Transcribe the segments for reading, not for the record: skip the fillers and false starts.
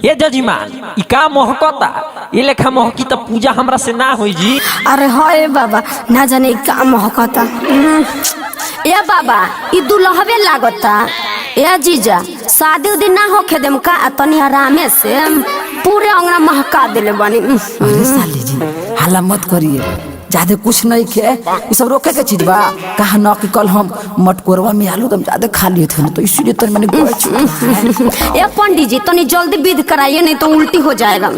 ये जजीमान ई का मोहकता ये लेखा मोहकी तो पूजा हमरा से ना होई जी। अरे हाय बाबा ना जाने का मोहकता। ए बाबा ई दुल्हवे लागता। ए जीजा शादी उदी ना होखे देम का तनी आरामे से पूरे अंगना महका देले बानी। अरे साली जी हाला मत करिए, ज्यादा कुछ नहीं खे, ये सब रोके के चीज बा। कहा न कि कल हम मटकोरवा में आलू दम ज्यादा खा लिए थे तो इसीलिए तो मैंने ए पंडित जी तनी जल्दी विध कराइए नहीं तो उल्टी हो जाएगा।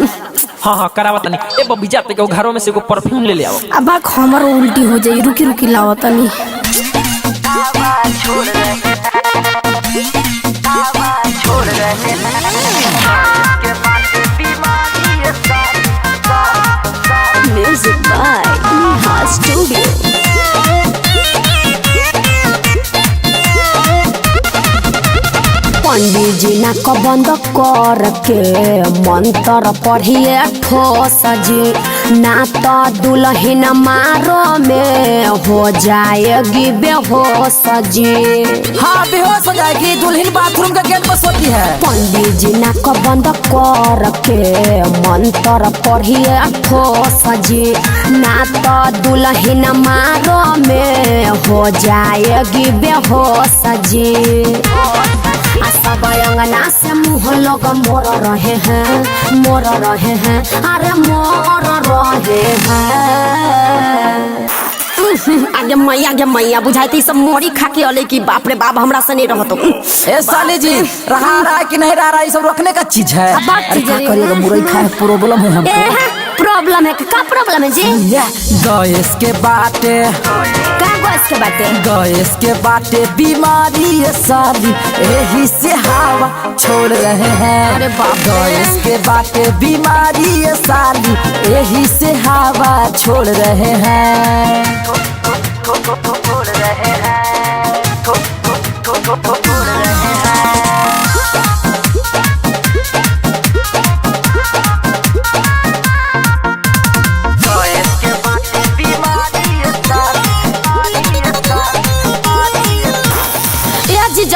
हाँ करावा तनी। ए बब्बी जाते के घरों में से को परफ्यूम ले ले आओ। अब हमारा उल्टी हो जाए, रुकी रुकी लाओ तनी। Music by Neha Studio. पंडित जी ना को बंद कर के मंत्र पढ़िए ठोस जी, ना तो दुल्हन मारो में हो जाएगी बेहोश जी। हाँ बेहोश हो जाएगी, दुल्हन बाथरूम के गेट पर सोती है। पंडित जी ना को बंद कर के मंत्र पढ़िए ठोस जी, ना तो दुल्हन मारो में हो जाएगी बेहोश जी। सब अंगना से मुँह लोग मोर रहे हैं, अरे मोर रहे हैं। आगे मैया बुझाई सब मोरी खा के अले की बाप रे बाप हमरा से नहीं रहतो। ए साली जी रहा कि नहीं रहा ये सब रखने का चीज है। करिएगा मुरई खाए प्रॉब्लम है हमको। प्रॉब्लम है का प्रॉब्लम है जी? गैस के बाटे गैस के बाटे बीमारी है साली, यही से हवा छोड़ रहे हैं। अरे बाप गैस के बाटे बीमारी है साली, यही से हवा छोड़ रहे हैं।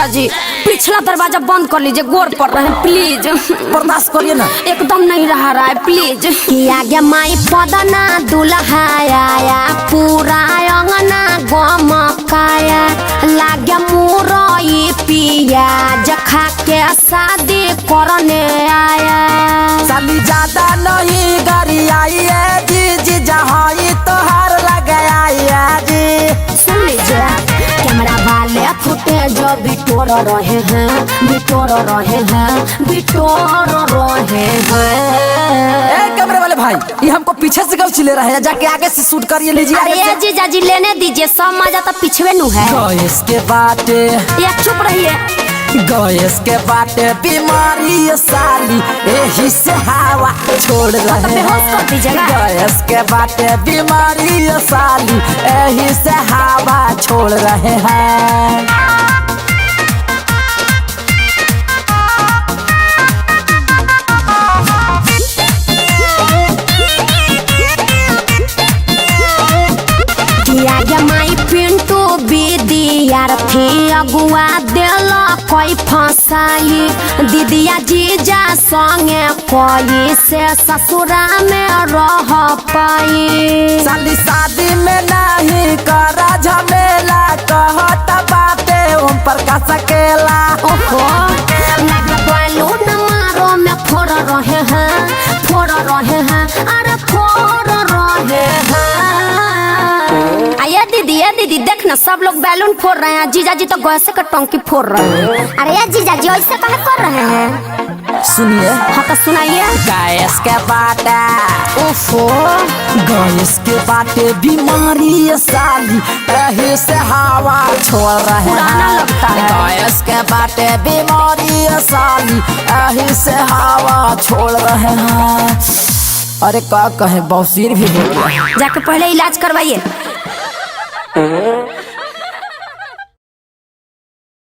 जी पिछला दरवाजा बंद कर लीजिए, गोर पड़ रहे हैं प्लीज। बर्दाश्त करिए ना, एकदम नहीं रहा है प्लीज। आगे माई पदना दुल्हा आया, पूरा अंगना गमकाया, लागे मुरई पियाज खा के शादी करने आया। साली ज्यादा नहीं गाड़ी आई है जी, जी जहाँ तोहार लग आया जी। सुन लीजिए कैमरा वाले फुटे जो बिटोर रहे हैं। कैमरे वाले भाई ये हमको पीछे से कब चिल्ले रहे हैं, जाके आगे से शूट करिए लीजिए। अरे जीजा जी लेने दीजिए, सब मजा तो पिछवे नु है। गैस के बाटे ये चुप रहिए। गैस के बाटे बीमारी साली, यही से हवा छोड़ रहे हैं। गैस के बाटे बीमारी साली, यही से हवा छोड़ रहे हैं। माई पिंटू बिदियार थी अगुआ दिल कोई फंसाई, दीदिया जीजा संगे कोई से ससुरा में रह पाई। साली शादी में नहीं करा झमेला, कहता बाते उन पर का सकेला। ओहो बैलून मारो में फोड़ रहे हैं, अरे फोड़ रहे हैं। दीदी देखना सब लोग बैलून फोड़ रहे हैं, जीजा जी तो गैस का टंकी फोड़ रहे हैं। अरे जीजा जी ऐसे कहे कर रहे हैं? सुनिए हाँ तो सुनाइए। गैस के बाटे ओफो गैस के बाटे बीमारी साली, यही से हवा छोड़ रहे हैं। लगता है गैस के बाटे बीमारी साली, यही से हवा छोड़ रहे हैं। अरे का कहे बौसीर भी हो गया, जाके पहले इलाज करवाइए।